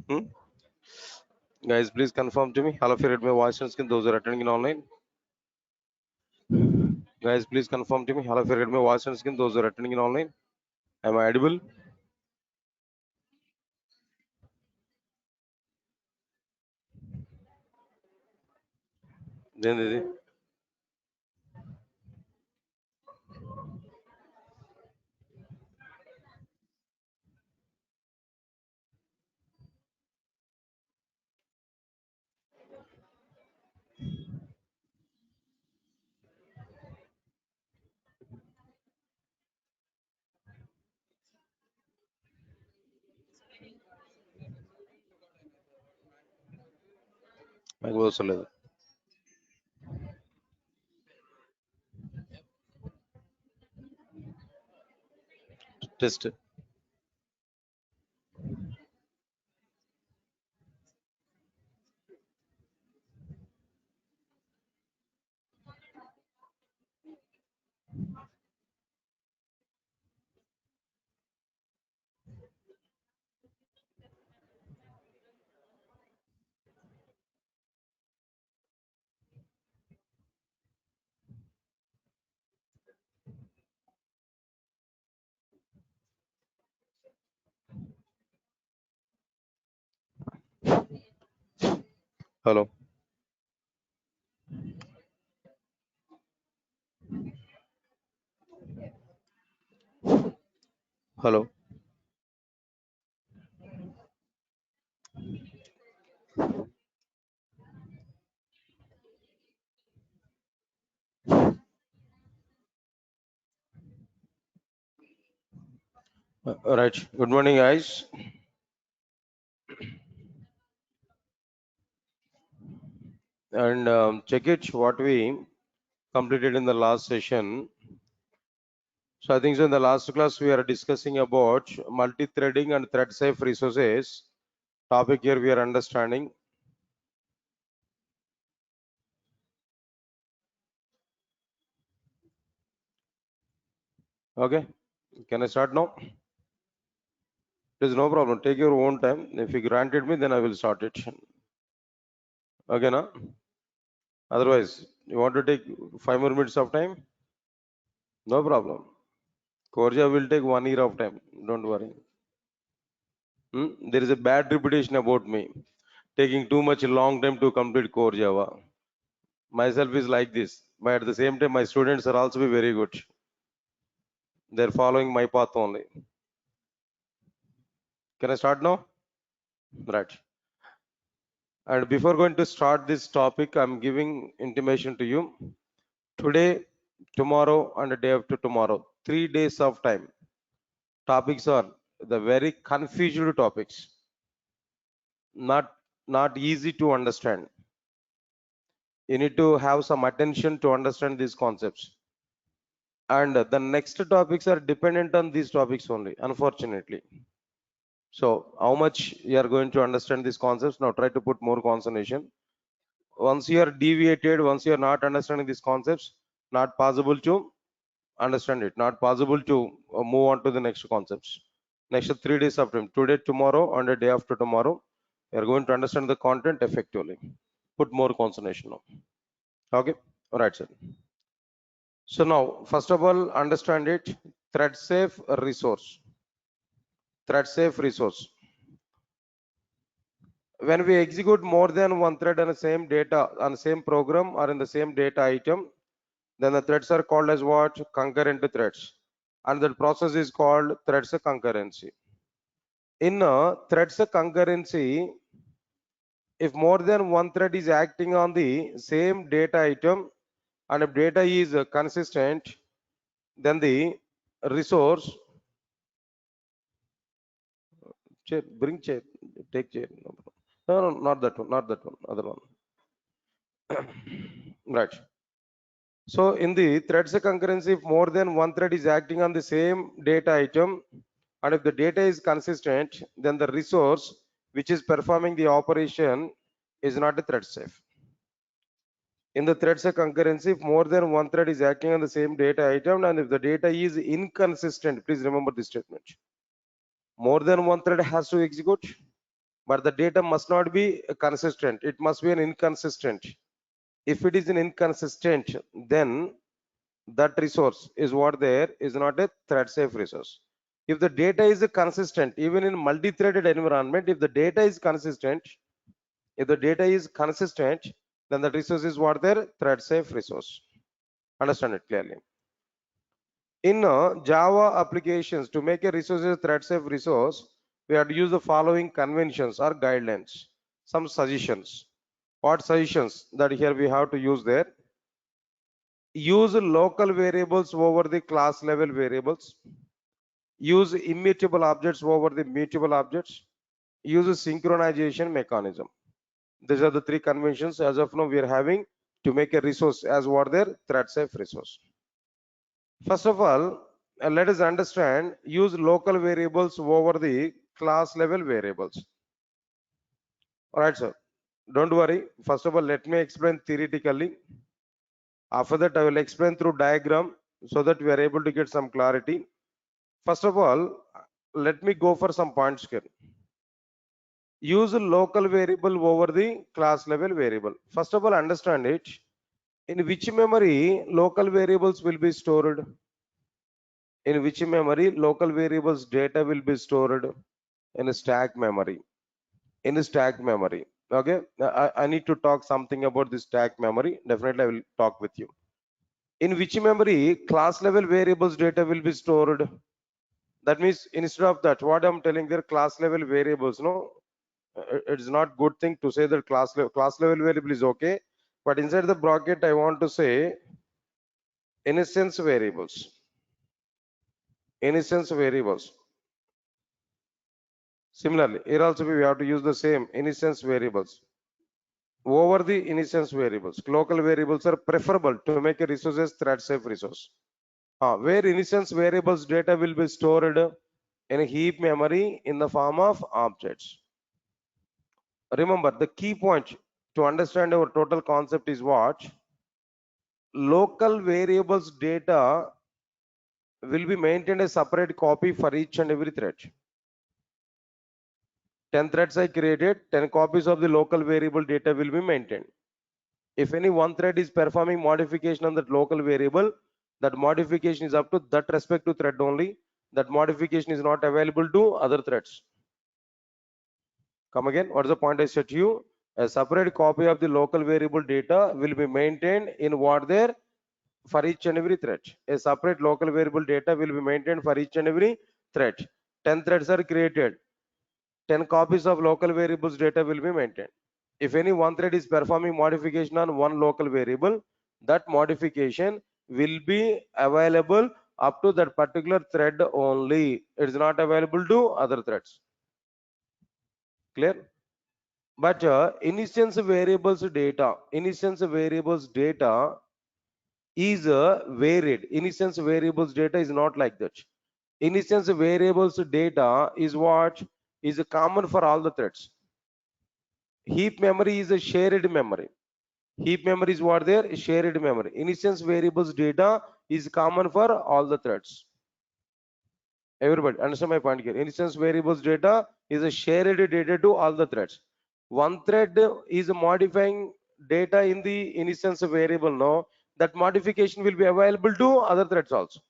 Hmm? Guys, please confirm to me. All of you read my voice and screen, those who are attending in online. Guys, please confirm to me. All of you read my voice and screen, those who are attending in online. Am I audible? Then నాకు అవసరం లేదు. Test. Hello. Hello. Right. Good morning, guys. And check it what we completed in the last session. So I think so in the last class we are discussing about multi-threading and thread-safe resources. Topic here we are understanding. Okay. Can I start now? There's no problem. Take your own time. If you granted me, then I will start it. Okay, na? Otherwise, you want to take 5 more minutes of time? No problem. Korja will take 1 year of time. Don't worry. There is a bad reputation about me. Taking too much long time to complete core Java. Myself is like this. But at the same time, my students are also be very good. They're following my path only. Can I start now? Right. And before going to start this topic, I'm giving intimation to you. Today, tomorrow, and the day after tomorrow, 3 days of time. Topics are the very confused topics. Not easy to understand. You need to have some attention to understand these concepts. And the next topics are dependent on these topics only, unfortunately. So how much you are going to understand these concepts? Now try to put more concentration. Once you are deviated, once you are not understanding these concepts, not possible to understand it, not possible to move on to the next concepts. Next 3 days of time, today, tomorrow, and the day after tomorrow, you are going to understand the content effectively. Put more concentration now. Okay, all right, sir. So now, first of all, understand it. Thread safe resource. Thread safe resource. When we execute more than one thread on the same data, on the same program or in the same data item, then the threads are called as what? Concurrent threads. And that process is called threads concurrency. In threads concurrency, if more than one thread is acting on the same data item and if data is consistent, then the resource chair, bring chair, take chair. No, not that one, not that one, other one. Right. So in the threads concurrency, if more than one thread is acting on the same data item, and if the data is consistent, then the resource which is performing the operation is not a thread safe. In the threads concurrency, if more than one thread is acting on the same data item, and if the data is inconsistent, please remember this statement. More than one thread has to execute. but the data must not be consistent. It must be an inconsistent. If it is an inconsistent, then that resource is what there is not a thread safe resource. If the data is consistent, even in multi-threaded environment, if the data is consistent, then the resource is what there thread safe resource. Understand it clearly. In Java applications, to make a resource a thread safe resource, we have to use the following conventions or guidelines. Some suggestions. What suggestions that here we have to use there? Use local variables over the class level variables. Use immutable objects over the mutable objects. Use a synchronization mechanism. These are the three conventions as of now we are having to make a resource as what their thread safe resource. First of all, let us understand use local variables over the class level variables. All right, sir. Don't worry. First of all, let me explain theoretically. After that, I will explain through diagram so that we are able to get some clarity. First of all, let me go for some points here. Use a local variable over the class level variable. First of all, understand it. In which memory local variables will be stored? In which memory local variables data will be stored? In a stack memory. In a stack memory. Okay. I need to talk something about this stack memory. Definitely, I will talk with you. In which memory class level variables data will be stored? That means instead of that, what I'm telling there, class level variables, no, it's not good thing to say that class level variable is okay, but inside the bracket I want to say instance variables. Instance variables. Similarly, here also we have to use the same instance variables over the instance variables. Local variables are preferable to make a resources thread safe resource. Where instance variables data will be stored in a heap memory in the form of objects. Remember, the key point to understand our total concept is what? Local variables data will be maintained a separate copy for each and every thread. 10 threads I created, 10 copies of the local variable data will be maintained. If any one thread is performing modification on that local variable, that modification is up to that respective thread only. That modification is not available to other threads. Come again, what is the point I said to you? A separate copy of the local variable data will be maintained in what there for each and every thread. A separate local variable data will be maintained for each and every thread. 10 threads are created. 10 copies of local variables data will be maintained. If any one thread is performing modification on one local variable, that modification will be available up to that particular thread only. It is not available to other threads. Clear? But instance variables data is varied. Instance variables data is not like that. Instance variables data is what is common for all the threads. Heap memory is a shared memory. Heap memory is what there? Shared memory. Instance variables data is common for all the threads. Everybody understand my point here? Instance variables data is a shared data to all the threads. One thread is modifying data in the instance variable. No, that modification will be available to other threads also.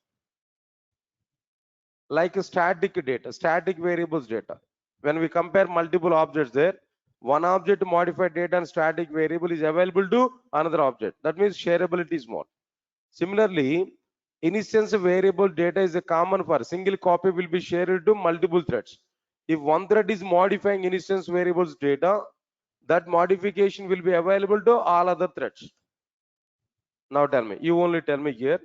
Like static data, static variables data. When we compare multiple objects there, one object modified data and static variable is available to another object. That means shareability is more. Similarly, instance variable data is a common for single copy will be shared to multiple threads. If one thread is modifying instance variables data, that modification will be available to all other threads. Now tell me, you only tell me here.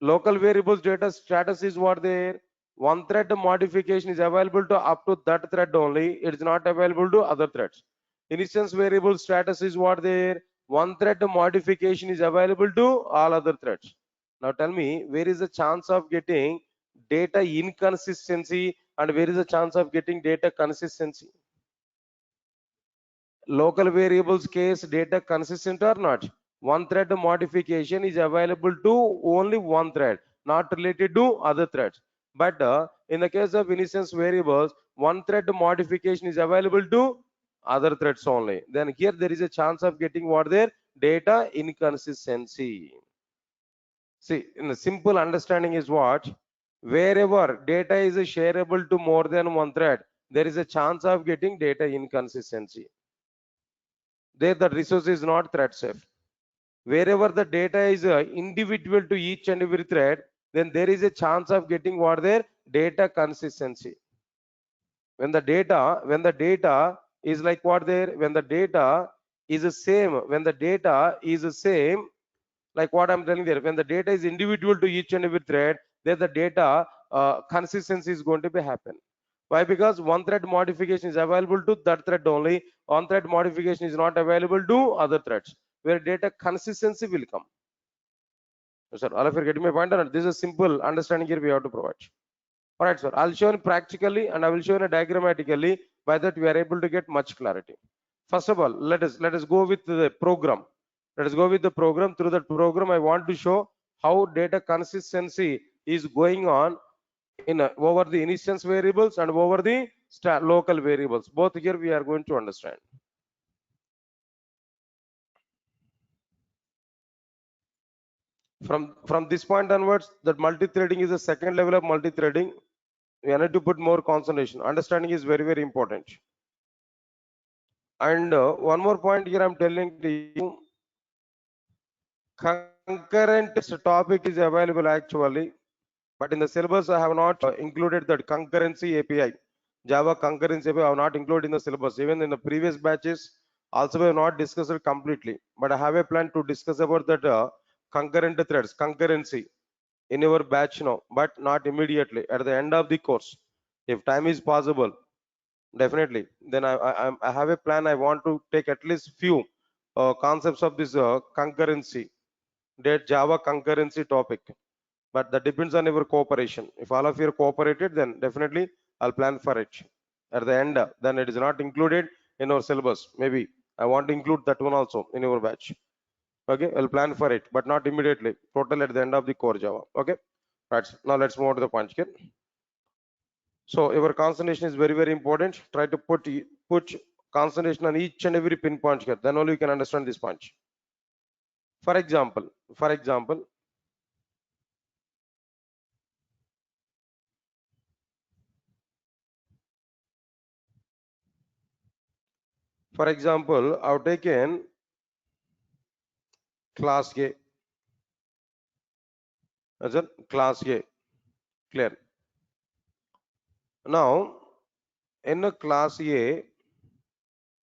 Local variables data status is what there. One thread modification is available to up to that thread only. It is not available to other threads. Instance variable status is what there. One thread modification is available to all other threads. Now tell me, where is the chance of getting data inconsistency and where is the chance of getting data consistency? Local variables case data consistent or not? One thread modification is available to only one thread, not related to other threads. But in the case of instance variables, one thread modification is available to other threads only. Then here there is a chance of getting what there data inconsistency. See, in the simple understanding is what wherever data is shareable to more than one thread, there is a chance of getting data inconsistency. There the resource is not thread safe. Wherever the data is individual to each and every thread, then there is a chance of getting what there data consistency. When the data is like what there, when the data is the same, when the data is the same, like what I'm telling there, when the data is individual to each and every thread, then the data consistency is going to be happen. Why? Because one thread modification is available to that thread only, one thread modification is not available to other threads, where data consistency will come. Sir, all of you are getting my point, or not? This is a simple understanding here we have to provide. All right, sir. I'll show you practically and I will show you diagrammatically. By that we are able to get much clarity. First of all, let us go with the program. Let us go with the program. Through that program, I want to show how data consistency is going on in over the instance variables and over the local variables. Both here we are going to understand. From this point onwards, that multi-threading is the second level of multi-threading. We need to put more concentration. Understanding is very, very important. And one more point here I'm telling to you, concurrent topic is available actually, but in the syllabus I have not included that concurrency API. Java concurrency API I have not included in the syllabus. Even in the previous batches, also we have not discussed it completely. But I have a plan to discuss about that concurrent threads, concurrency in your batch now, but not immediately at the end of the course. If time is possible, definitely. Then I have a plan. I want to take at least few concepts of this concurrency, that Java concurrency topic. But that depends on your cooperation. If all of you cooperated, then definitely I'll plan for it. At the end, then it is not included in our syllabus. Maybe I want to include that one also in your batch. Okay, I'll plan for it, but not immediately. Total at the end of the core Java. Okay, right. Now let's move on to the punch here. So your concentration is very, very important. Try to put concentration on each and every pinpoint here. Then only you can understand this punch. For example, for example, for example, I've taken class A as a class A. Clear. Now, in a class A,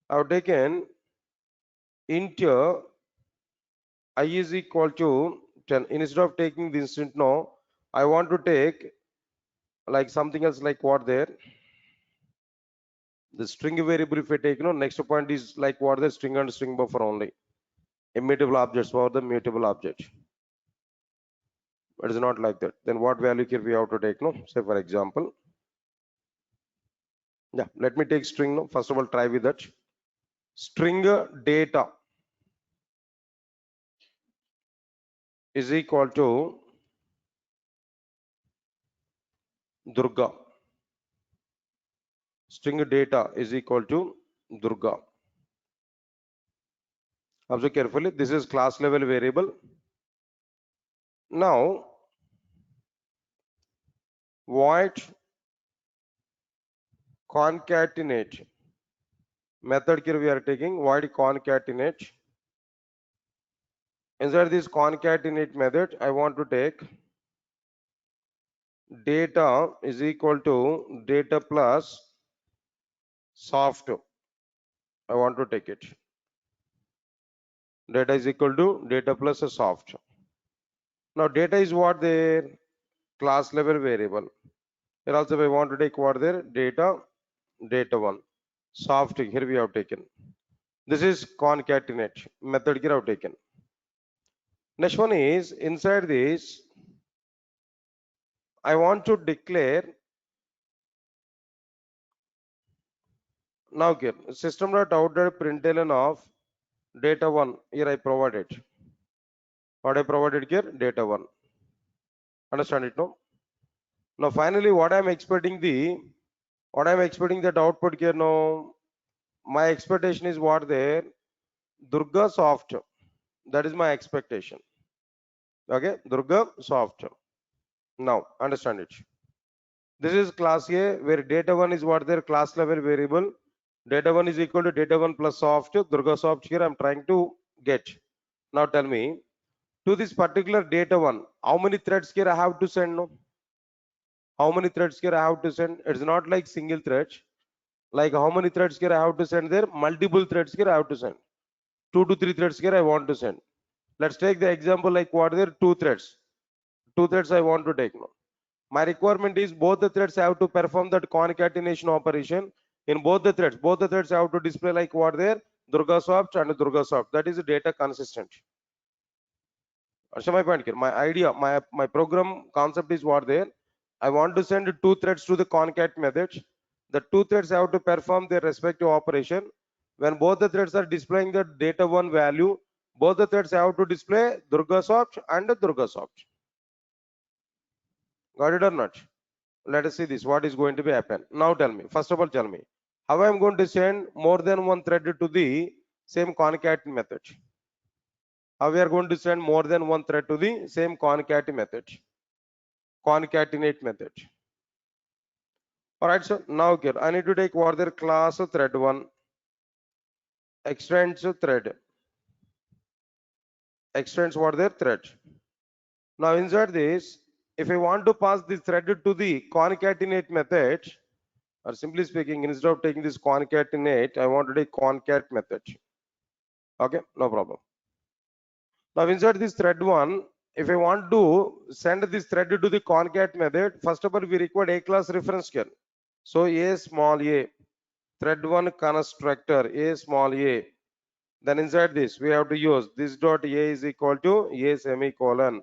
I've taken integer I is equal to 10. Instead of taking the instant now, I want to take like something else like what there. The string variable, if I take, next point is like what the string and string buffer only. Immutable objects for the mutable object. It is not like that. Then what value here we have to take, no? Say for example, yeah, let me take string, no? First of all, try with that. String data is equal to Durga. String data is equal to Durga. Observe carefully. This is class level variable. Now, void concatenate method here we are taking void concatenate. Inside this concatenate method, I want to take data is equal to data plus soft. I want to take it. Data is equal to data plus a soft. Now data is what there? Class level variable. Here also I want to take what there? Data, data one. Soft here we have taken. This is concatenate method here I have taken. Next one is inside this, I want to declare now here system.out.println of data one. Here I provided. What I provided here? Data one. Understand it now? Now finally, what I'm expecting that output here now, my expectation is what there, Durga soft. That is my expectation. Okay, Durga soft. Now understand it. This is class A where data 1 is what their class level variable. Data 1 is equal to data 1 plus soft. Durga soft here I'm trying to get. Now tell me, to this particular data 1, how many threads here I have to send? No? How many threads here I have to send? It's not like single threads. Like how many threads here I have to send there? Multiple threads here I have to send. 2 to 3 threads here I want to send. Let's take the example like what there? 2 threads. 2 threads I want to take now. My requirement is both the threads have to perform that concatenation operation in both the threads. Both the threads have to display like what there? Durga soft and Durga soft. That is data consistent. Understand my point here? My idea, my program concept is what there? I want to send 2 threads to the concat method. The 2 threads have to perform their respective operation. When both the threads are displaying the data 1 value, both the threads have to display Durga soft and Durga soft. Got it or not? Let us see this. What is going to be happen? Now tell me. First of all, tell me how I am going to send more than one thread to the same concat method. How we are going to send more than one thread to the same concat method, concatenate method. All right, so now here I need to take what their class thread one extends what their thread. Now inside this, if I want to pass this thread to the concatenate method, or simply speaking, instead of taking this concatenate, I want to take concat method. Okay, no problem. Now inside this thread one, if I want to send this thread to the concat method, first of all, we require a class reference here. So a small a, thread one constructor, a small a. Then inside this, we have to use this dot a is equal to a semicolon.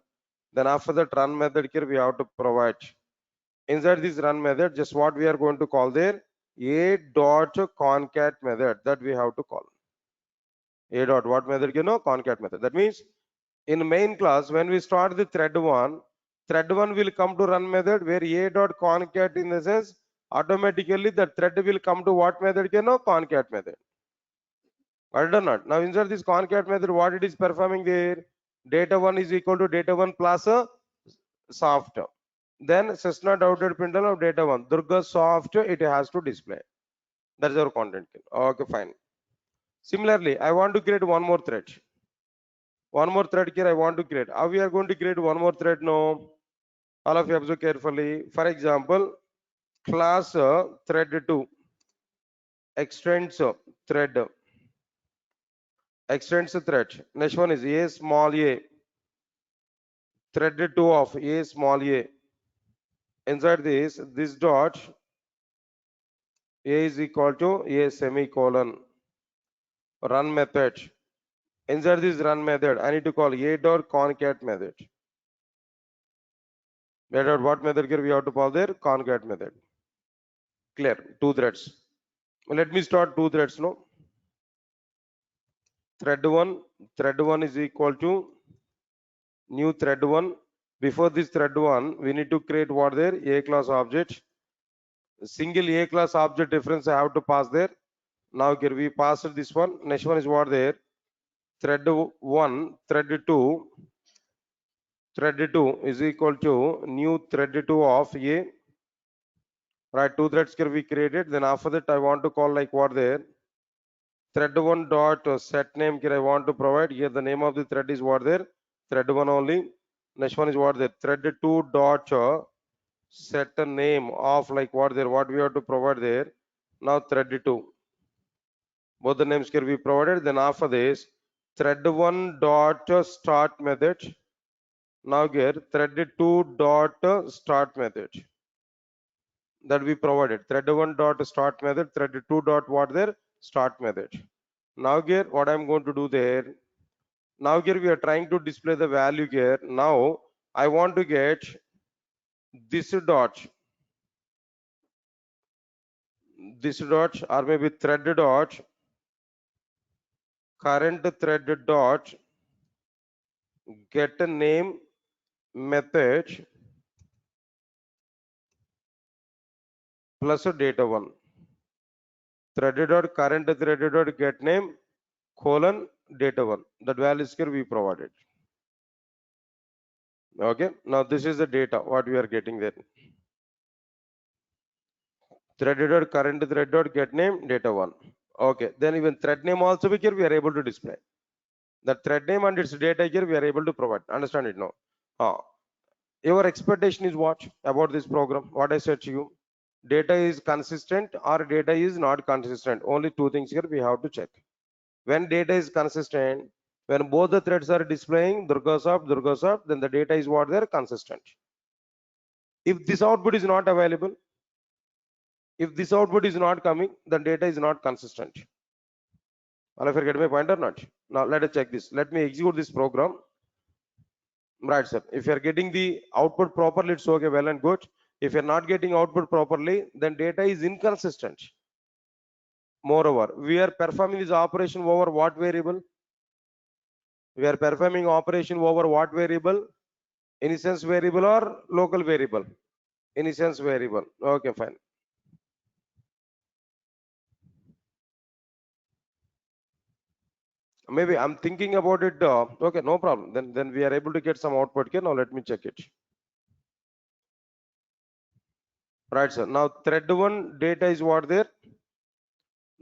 Then after that run method here, we have to provide. Inside this run method, just what we are going to call there, a dot concat method that we have to call. A dot what method, concat method. That means in main class, when we start the thread one will come to run method where a dot concat in the sense automatically the thread will come to what method, concat method. Got it or not? Now inside this concat method, what it is performing there? Data 1 is equal to data 1 plus a soft. Then Cessna dotted printer of data 1. Durga soft, it has to display. That is our content. Okay, fine. Similarly, I want to create one more thread. One more thread here I want to create. How we are going to create one more thread now? All of you observe carefully. For example, class thread 2 extends thread. Extends thread. Next one is a small a. Thread 2 of a small a. Inside this dot a is equal to a semicolon. Run method. Inside this run method, I need to call a dot concat method. A dot what method here we have to call there? Concat method. Clear. 2 threads. Let me start 2 threads now. Thread 1 is equal to new thread 1. Before this thread 1, we need to create what there? A class object. Single A class object reference I have to pass there. Now here we passed this one. Next one is what there? Thread 1, thread 2 is equal to new thread 2 of A. Right, 2 threads here we created. Then after that, I want to call like what there? Thread 1 dot set name here I want to provide. Here the name of the thread is what there? Thread 1 only. Next one is what there? Thread 2 dot set a name of like what there? What we have to provide there? Now thread 2. Both the names here we provided. Then after this, thread 1 dot start method. Now here thread 2 dot start method that we provided. Thread 1 dot start method, thread 2 dot what there? Start method. Now here what I'm going to do there? Now here we are trying to display the value here. Now I want to get this dot or maybe thread dot current thread dot get a name method plus data 1. Threaded dot current threaded dot get name colon data 1. That values here we provided. Okay. Now this is the data what we are getting there. Threaded dot current thread dot get name data 1. Okay. Then even thread name also here we are able to display. The thread name and its data here we are able to provide. Understand it now? Your expectation is what about this program? What I said to you, data is consistent or data is not consistent. Only two things here we have to check. When data is consistent, when both the threads are displaying Durgasoft, then the data is what they're consistent. If this output is not available, if this output is not coming, then data is not consistent. All of you get my point or not? Now let us check this. Let me execute this program. Right, sir. If you are getting the output properly, it's okay, well and good. If you're not getting output properly, then data is inconsistent. Moreover, we are performing this operation over what variable? We are performing operation over what variable? Instance variable or local variable? Instance variable. Okay, fine. Maybe I'm thinking about it. Okay, no problem. Then we are able to get some output here. Now let me check it. Right, sir. Now thread 1 data is what there?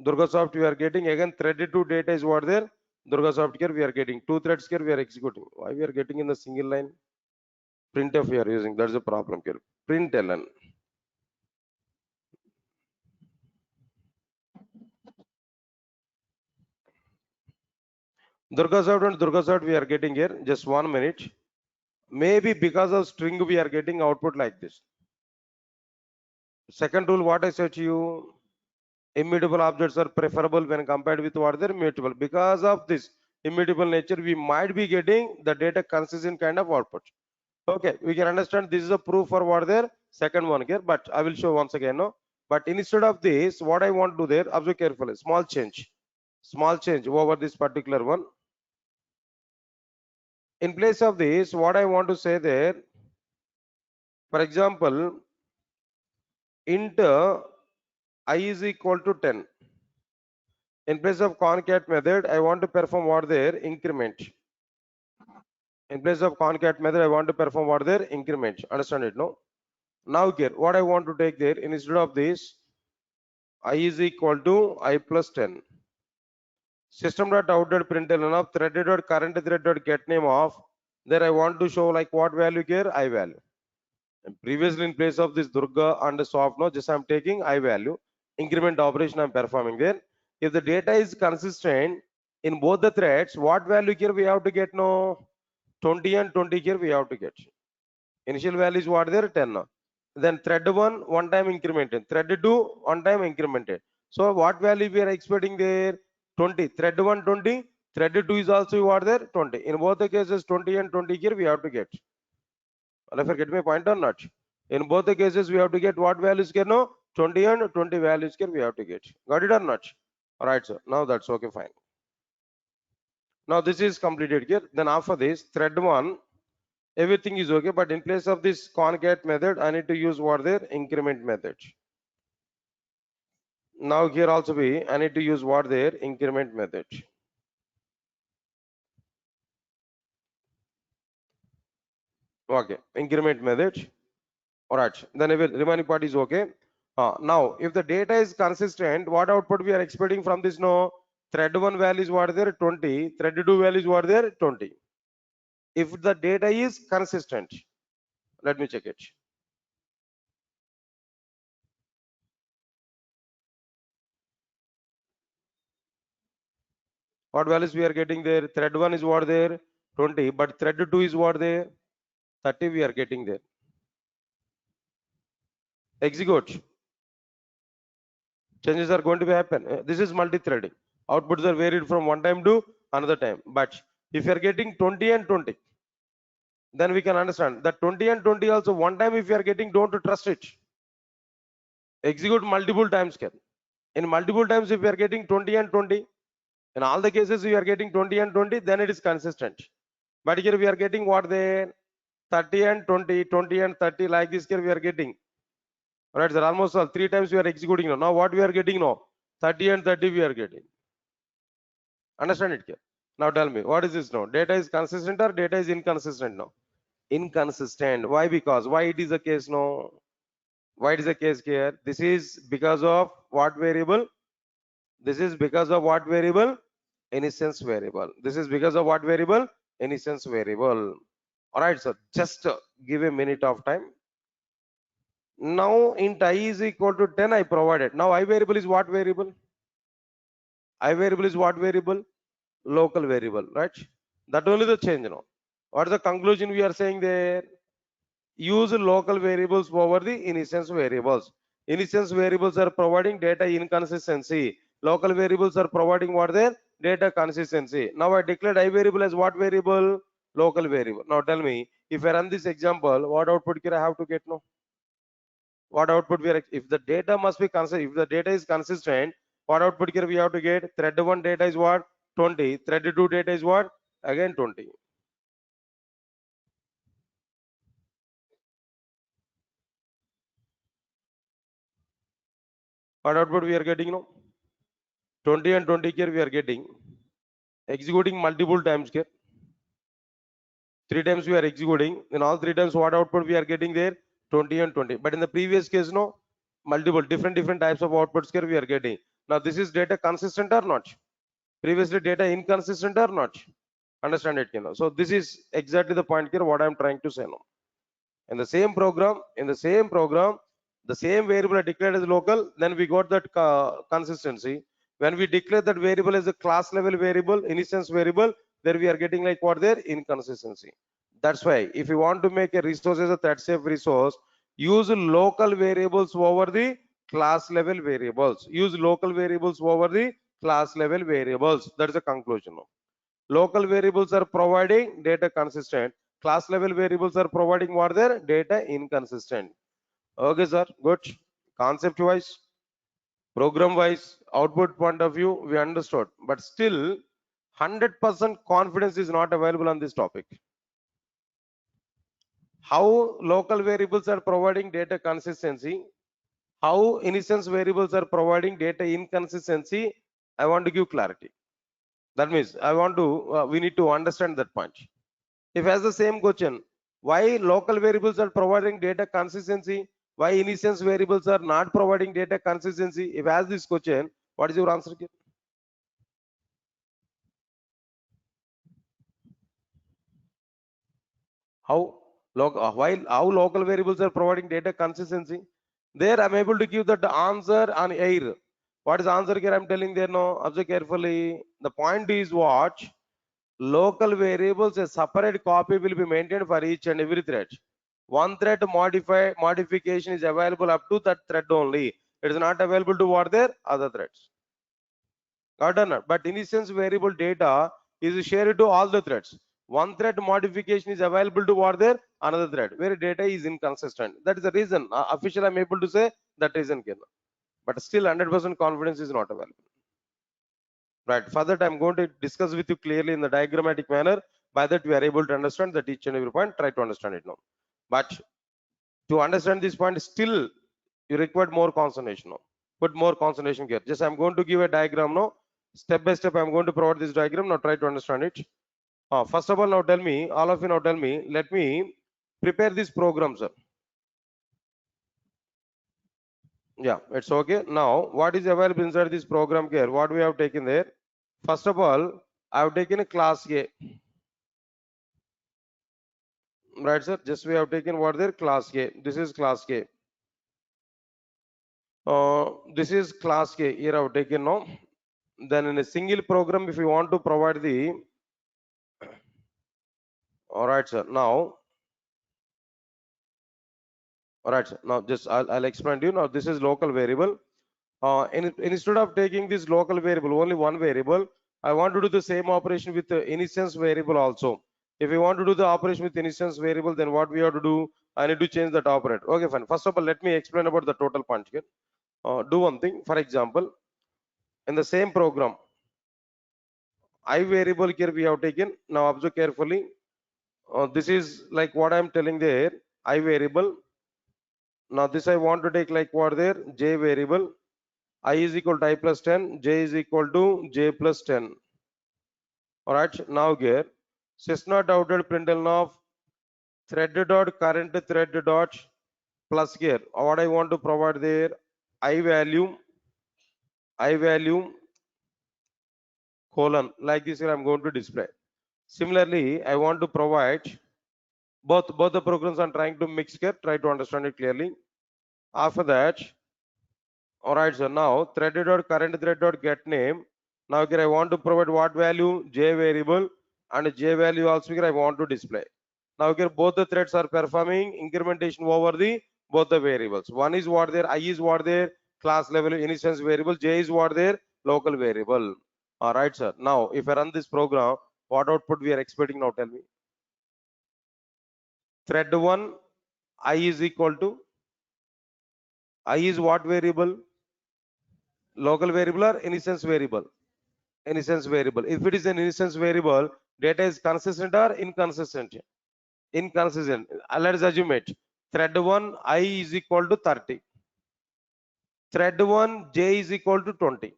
Durgasoft we are getting, again threaded 2 data is what there? Durgasoft here we are getting 2 threads here we are executing. Why we are getting in the single line? Printf we are using, that's the problem here. Println. Durgasoft and Durgasoft we are getting here, just 1 minute. Maybe because of string we are getting output like this. Second rule what I said to you, immutable objects are preferable when compared with what they're mutable. Because of this immutable nature, we might be getting the data consistent kind of output. Okay, we can understand this is a proof for what there second one here, but I will show once again. No, but instead of this, what I want to do there, observe carefully, small change over this particular one. In place of this, what I want to say there, for example, int I is equal to 10. In place of concat method, I want to perform what there increment. In place of concat method, I want to perform what there increment. Understand it? No. Now here, what I want to take there, instead of this, I is equal to I plus 10. System.out.println of threaded dot current thread dot get name of. There I want to show like what value here? I value. And previously in place of this Durga and soft, no, just I'm taking I value. Increment operation I'm performing there. If the data is consistent in both the threads, what value here we have to get? No, 20 and 20 here we have to get. Initial value is what there? 10. Then thread 1 one time incremented, thread 2 one time incremented. So what value we are expecting there? 20. Thread 1 20, thread 2 is also what there? 20. In both the cases 20 and 20 here we have to get. If you get my point or not? In both the cases we have to get what values here? No, 20 and 20 values here we have to get. Got it or not? All right, sir. Now that's okay, fine. Now this is completed here. Then after this thread 1, everything is okay, but in place of this concat method I need to use what there? Increment method. Now here also I need to use what there? Increment method. Okay, increment method. All right, then remaining part is okay. Now if the data is consistent, what output we are expecting from this? No, thread 1 value is what there? 20. Thread 2 value is what there? 20. If the data is consistent, let me check it. What values we are getting there? Thread 1 is what there? 20, but thread 2 is what there? 30 we are getting there. Execute. Changes are going to be happen. This is multi-threading. Outputs are varied from one time to another time. But if you are getting 20 and 20, then we can understand that 20 and 20 also one time if you are getting, don't trust it. Execute multiple times. In multiple times if you are getting 20 and 20, in all the cases we are getting 20 and 20, then it is consistent. But here we are getting what they 30 and 20, 20 and 30, like this here we are getting. Alright, sir. Almost all 3 times we are executing now. Now what we are getting now? 30 and 30 we are getting. Understand it here? Now tell me, what is this now? Data is consistent or data is inconsistent now? Inconsistent. Why? Because why it is the case now? Why it is the case here? This is because of what variable? This is because of what variable? Innocence variable. This is because of what variable? Innocence variable. Alright, so just give a minute of time. Now int I is equal to 10 I provided. Now I variable is what variable? I variable is what variable? Local variable, right? That only the change now. What is the conclusion we are saying there? Use local variables over the instance variables. Instance variables are providing data inconsistency. Local variables are providing what their data consistency. Now I declared I variable as what variable? Local variable. Now tell me, if I run this example, what output can I have to get now? What output we are, if the data must be consistent, if the data is consistent, what output here we have to get? Thread 1 data is what? 20. Thread 2 data is what? Again 20. What output we are getting now? 20 and 20 here we are getting. Executing multiple times here. 3 times we are executing. In all 3 times, what output we are getting there? 20 and 20. But in the previous case, no, multiple different types of outputs here we are getting. Now this is data consistent or not? Previously data inconsistent or not? Understand it, you know. So this is exactly the point here what I'm trying to say now. In the same program, the same variable are declared as local, then we got that consistency. When we declare that variable as a class level variable, instance variable, there we are getting like what there? Inconsistency. That's why if you want to make a resource as a thread safe resource, use local variables over the class level variables. Use local variables over the class level variables. That is the conclusion now. Local variables are providing data consistent. Class level variables are providing what their data inconsistent. Okay, sir. Good. Concept wise, program wise, output point of view, we understood. But still, 100% confidence is not available on this topic. How local variables are providing data consistency, how instance variables are providing data inconsistency, I want to give clarity. That means we need to understand that point. If as the same question, why local variables are providing data consistency, why instance variables are not providing data consistency, if as this question, what is your answer here? How local variables are providing data consistency? There I'm able to give that answer on air. What is the answer here? I'm telling there now. Observe carefully. The point is what? Local variables, a separate copy will be maintained for each and every thread. One thread modification is available up to that thread only. It is not available to what their other threads. Got or not? But instance variable data is shared to all the threads. One thread modification is available to what their another thread where data is inconsistent. That is the reason. Official I'm able to say that reason can. But still 100% confidence is not available. Right. For that, I'm going to discuss with you clearly in the diagrammatic manner. By that, we are able to understand that each and every point. Try to understand it now. But to understand this point, still you require more concentration now. Put more concentration here. Just I'm going to give a diagram now. Step by step, I'm going to provide this diagram. Now try to understand it. First of all, now tell me, all of you now tell me, let me prepare this program, sir. Yeah, it's okay. Now, what is available inside this program here? What we have taken there? First of all, I have taken a class A. Right, sir? Just we have taken what there? Class A. This is class A. This is class A. Here I have taken now. Then in a single program, if you want to provide the, all right, sir. Now, all right, sir. Now, just I'll explain to you. Now, this is local variable. Instead of taking this local variable, only one variable, I want to do the same operation with the instance variable also. If you want to do the operation with instance variable, then what we have to do? I need to change that operator. Okay, fine. First of all, let me explain about the total punch here. Do one thing. For example, in the same program, I variable here we have taken. Now observe carefully. This is like what I am telling there. I variable. Now this I want to take like what there, j variable, I is equal to I plus 10, j is equal to j plus 10. Alright, now here, sysnot outed println of thread dot current thread dot plus here. What I want to provide there, I value colon, like this here I'm going to display. Similarly, I want to provide both the programs I'm trying to mix here, try to understand it clearly. After that, all right, so now thread dot current thread dot get name. Now here I want to provide what value, j variable, and j value also here I want to display. Now here both the threads are performing incrementation over the both the variables. One is what there, I is what there, class level instance variable, j is what there, local variable. All right, sir. Now if I run this program, what output we are expecting now? Tell me. Thread one, I is equal to, I is what variable? Local variable or instance variable? Instance variable. If it is an instance variable, data is consistent or inconsistent? Inconsistent. Let's assume it. Thread 1, I is equal to 30. Thread 1, j is equal to 20.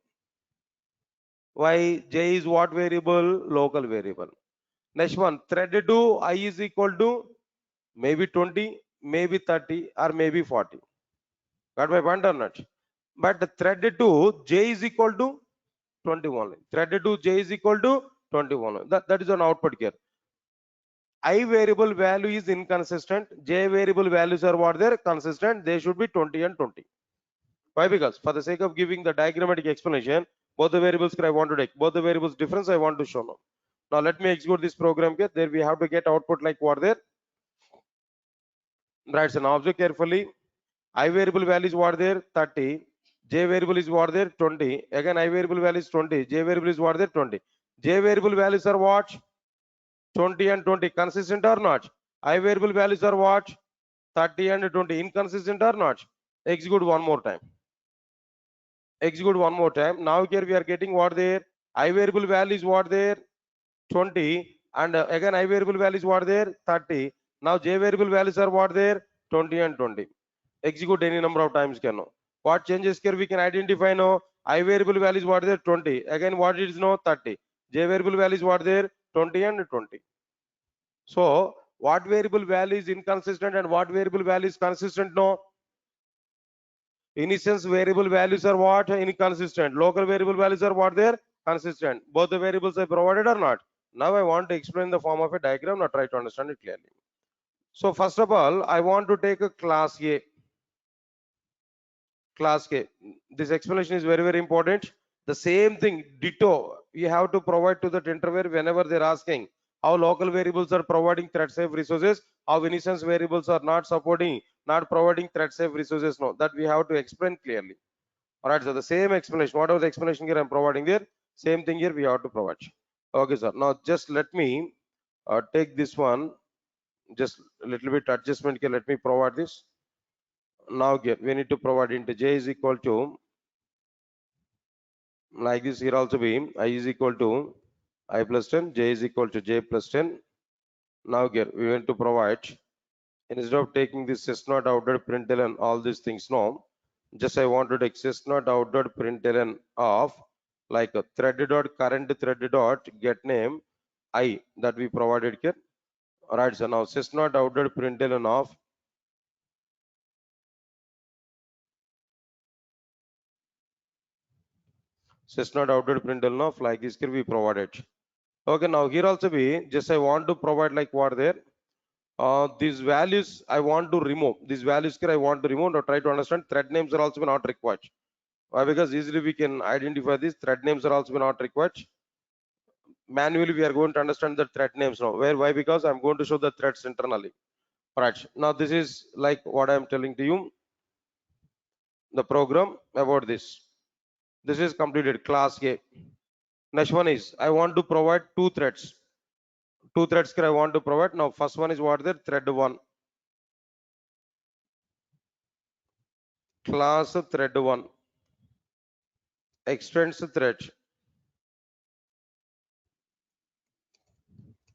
Why? J is what variable? Local variable. Next one, thread 2, I is equal to maybe 20, maybe 30, or maybe 40. Got my point or not? But thread 2, j is equal to 21. Thread 2, j is equal to 21. That is an output here. I variable value is inconsistent. J variable values are what they're consistent. They should be 20 and 20. Why? Because for the sake of giving the diagrammatic explanation, both the variables I want to take, both the variables difference I want to show now. Now let me execute this program here. There we have to get output like what there. Right, so now observe carefully. I variable value is what there 30. J variable is what there 20. Again I variable value is 20. J variable is what there 20. J variable values are what? 20 and 20 consistent or not? I variable values are what? 30 and 20 inconsistent or not? Execute one more time. Execute one more time. Now here we are getting what there? I variable value is what there? 20. And again I variable value is what there? 30. Now J variable values are what there? 20 and 20. Execute any number of times can know. What changes here we can identify now? I variable value is what there? 20. Again what it is now? 30. J variable value is what there? 20 and 20. So what variable value is inconsistent and what variable value is consistent now? Instance variable values are what? Inconsistent. Local variable values are what? They're consistent. Both the variables are provided or not? Now I want to explain the form of a diagram. Now try to understand it clearly. So first of all, I want to take a class A. Class A. This explanation is very, very important. The same thing, ditto, you have to provide to that interviewer whenever they're asking how local variables are providing thread safe resources, how instance variables are not supporting, not providing thread safe resources. No, that we have to explain clearly. All right, so the same explanation, whatever the explanation here I'm providing there, same thing here we have to provide. Okay, sir. Now just let me take this one, just a little bit adjustment here. Let me provide this. Now here we need to provide into j is equal to, like this here also be I is equal to I plus 10, j is equal to j plus 10. Now here we want to provide, instead of taking this sysnot out dot println all these things now, just I want to take sysnot out dot println of like a thread dot current thread dot get name I that we provided here. Alright, so now sysnot out dot println of sysnot out dot println of like this here we provided. Okay, now here also be just I want to provide like what there. These values I want to remove. These values here I want to remove. Now try to understand thread names are also not required. Why? Because easily we can identify these thread names are also not required. Manually we are going to understand the thread names now. Why? Because I'm going to show the threads internally. Alright, now this is like what I'm telling to you. The program about this. This is completed class A. Next one is I want to provide two threads. Two threads here I want to provide. Now first one is what there? Thread 1. Class thread 1 extends thread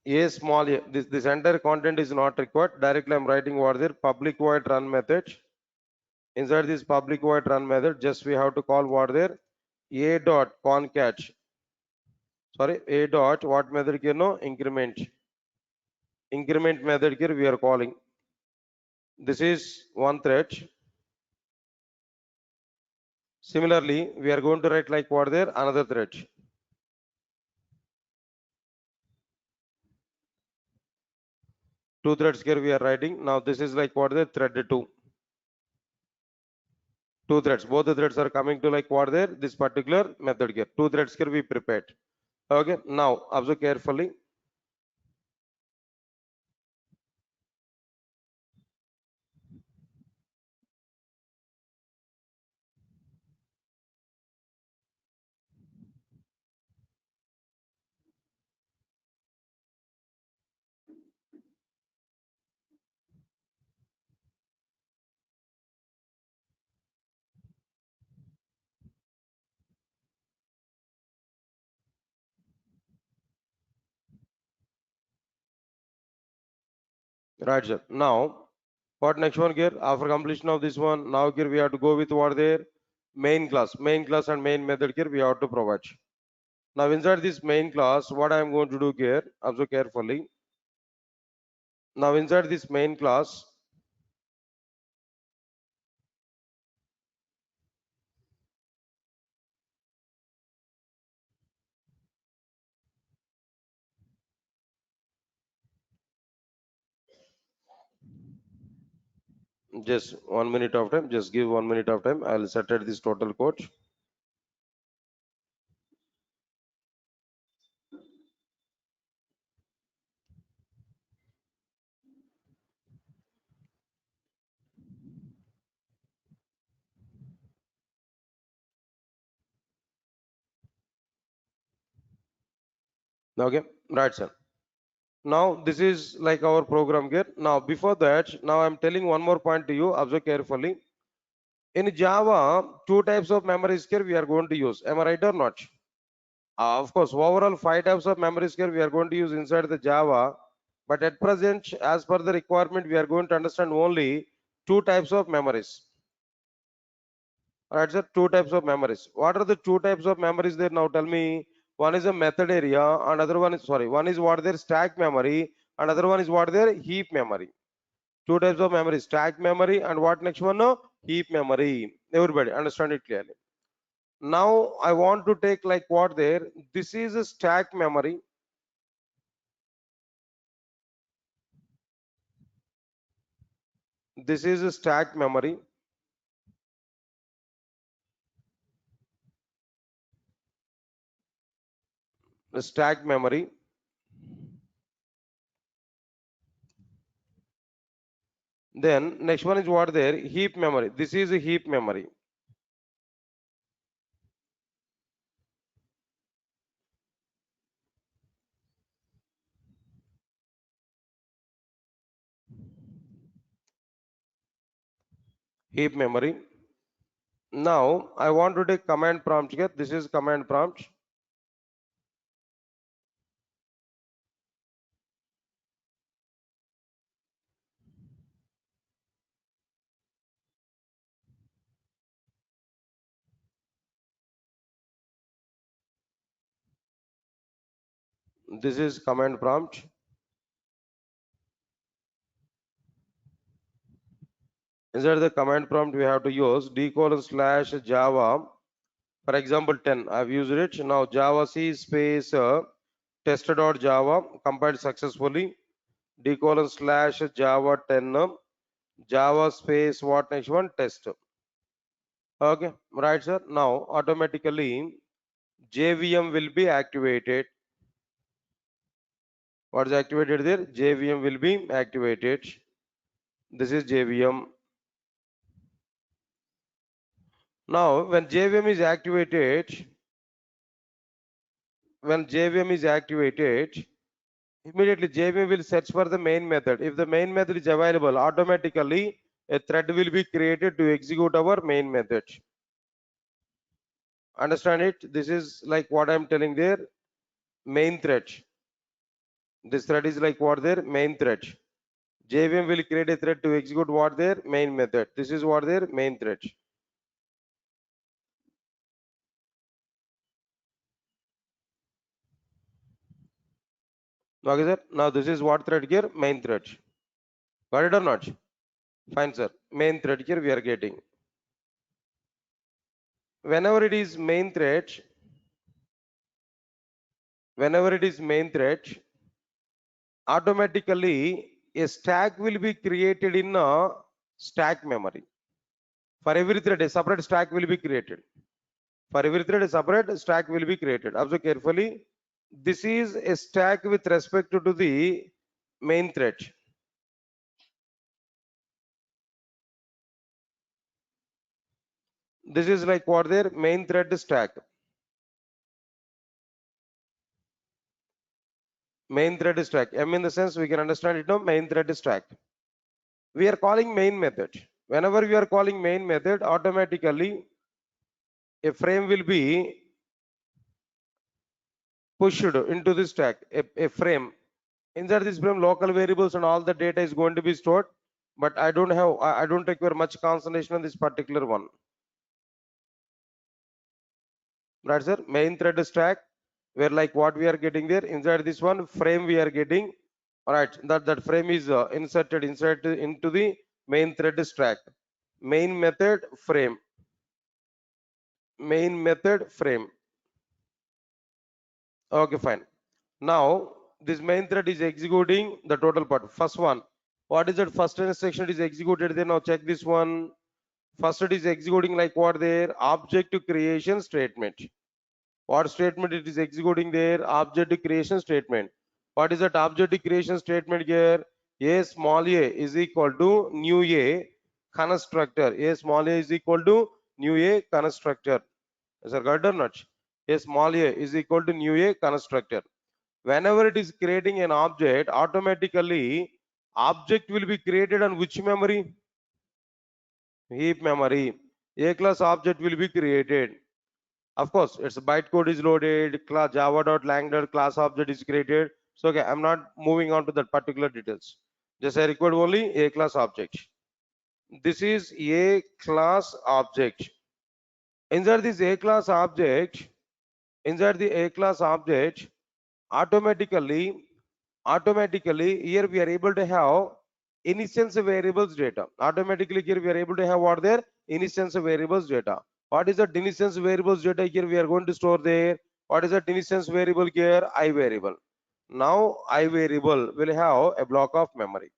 a small a. This entire content is not required. Directly I'm writing what there public void run method Inside this public void run method, just we have to call what there a dot concat. Sorry, a dot what method here no increment method here we are calling. This is one thread. Similarly, we are going to write like what there another thread. Two threads here we are writing. Now this is like what there thread two. Two threads. Both the threads are coming to like what there this particular method here. Two threads here we prepared. Okay. Now observe carefully. Right, sir. Now, what next one here? After completion of this one, now here we have to go with what there? Main class. Main class and main method here we have to provide. Now, inside this main class, what I am going to do here, observe carefully. Now, inside this main class, just 1 minute of time, just give 1 minute of time. I'll set at this total code. Okay, right, sir. Now, this is like our program here. Now, before that, now I'm telling one more point to you. Observe carefully. In Java, two types of memories here we are going to use. Am I right or not? Of course, overall five types of memories here we are going to use inside the Java. But at present, as per the requirement, we are going to understand only two types of memories. Alright, sir, two types of memories. What are the two types of memories there? Now tell me. One is a method area, another one is sorry. One is what their stack memory, another one is what their heap memory. Two types of memory: stack memory and what next one? No, heap memory. Everybody understand it clearly. Now I want to take like what there. This is a stack memory. This is a stack memory. A stack memory. Then next one is what there? Heap memory. This is a heap memory. Heap memory. Now I want to take command prompt here. This is command prompt. This is command prompt. Inside the command prompt, we have to use d:/Java. For example, 10. I've used it. Now Java C space test.java compiled successfully. d:/Java 10 Java space what next one test. Okay, right, sir. Now automatically JVM will be activated. What is activated there? JVM will be activated. This is JVM. Now, when JVM is activated, immediately JVM will search for the main method. If the main method is available, automatically a thread will be created to execute our main method. Understand it? This is like what I'm telling there, main thread. This thread is like what there, main thread. JVM will create a thread to execute what their main method. This is what their main thread. Okay, sir. Now this is what thread here? Main thread. Got it or not? Fine, sir. Main thread here we are getting. Whenever it is main thread, automatically a stack will be created in a stack memory. For every thread, a separate stack will be created. For every thread, a separate stack will be created. Observe carefully. This is a stack with respect to the main thread. This is like what their main thread stack. Main thread stack. M in the sense we can understand it now. Main thread stack. We are calling main method. Whenever we are calling main method, automatically a frame will be pushed into the stack. A frame. Inside this frame, local variables and all the data is going to be stored. But I don't require much concentration on this particular one. Right, sir? Main thread stack, where like what we are getting there, inside this one frame we are getting. All right, that frame is inserted into the main thread stack. Main method frame. Main method frame. Okay, fine. Now this main thread is executing the total part. First one, what is that first instruction is executed there? Now check this one. First it is executing like what there? Object creation statement. What statement it is executing there? Object creation statement. What is that object creation statement here? A small a is equal to new a constructor. A small a is equal to new a constructor. Is that correct or not? A small a is equal to new a constructor. Whenever it is creating an object, automatically object will be created on which memory? Heap memory. A class object will be created. Of course, its bytecode is loaded, class java.lang class object is created. So okay, I'm not moving on to that particular details. Just I record only a class object. This is a class object. Inside this a class object, inside the a class object, automatically here we are able to have instance variables data. Automatically here we are able to have what there? Instance variables data. What is that instance variables data here we are going to store there? What is that instance variable here? I variable. Now I variable will have a block of memory.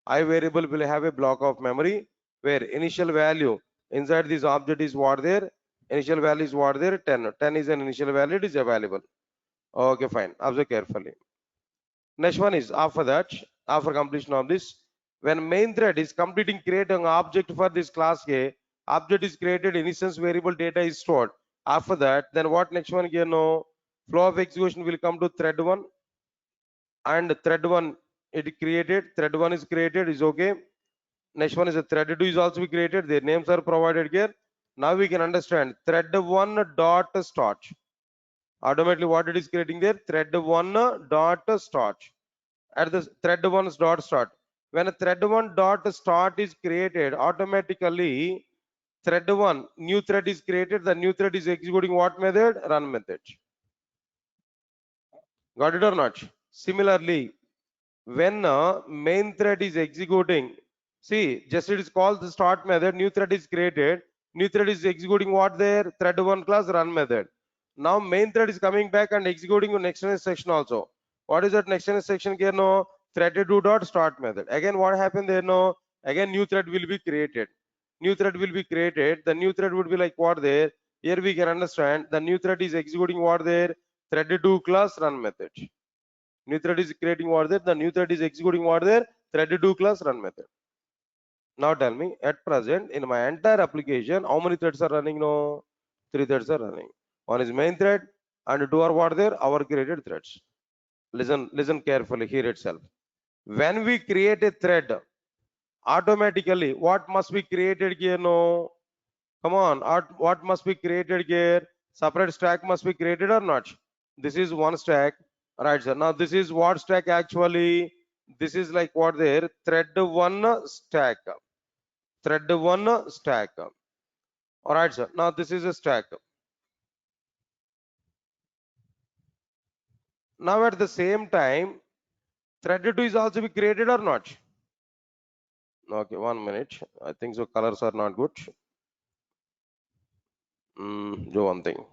I variable will have a block of memory where initial value inside this object is what there? Initial value is what there? 10. 10 is an initial value, it is available. Okay, fine. Observe carefully. Next one is after that, after completion of this, when main thread is completing creating an object for this class A, object is created, instance variable data is stored. After that, then what next one here? No, flow of execution will come to thread 1, and thread 1 it created, thread 1 is created, is okay. Next one is a thread 2 is also be created, their names are provided here. Now we can understand thread 1 dot start. Automatically what it is creating there? Thread 1 dot start. At the thread 1 dot start. When a thread 1 dot start is created, automatically thread 1 new thread is created. The new thread is executing what method? Run method. Got it or not? Similarly, when main thread is executing, see, just it is called the start method. New thread is created. New thread is executing what there? Thread 1 class run method. Now main thread is coming back and executing the next section also. What is that next section here? No, thread 2 dot start method. Again, what happened there? No, again new thread will be created. New thread will be created. The new thread would be like what there? Here we can understand the new thread is executing what there? Thread 2 class run method. New thread is creating what there? The new thread is executing what there? Thread 2 class run method. Now tell me, at present in my entire application, how many threads are running? No, 3 threads are running. One is main thread and 2 are what there? Our created threads. Listen carefully here itself. When we create a thread, automatically what must be created here? No, come on, what must be created here? Separate stack must be created or not? This is one stack, right, sir? Now this is what stack actually? This is like what there, thread 1 stack. Thread 1 stack. All right, sir. Now this is a stack. Now at the same time, thread 2 is also be created or not? Okay, 1 minute. I think so. Colors are not good. Do one thing.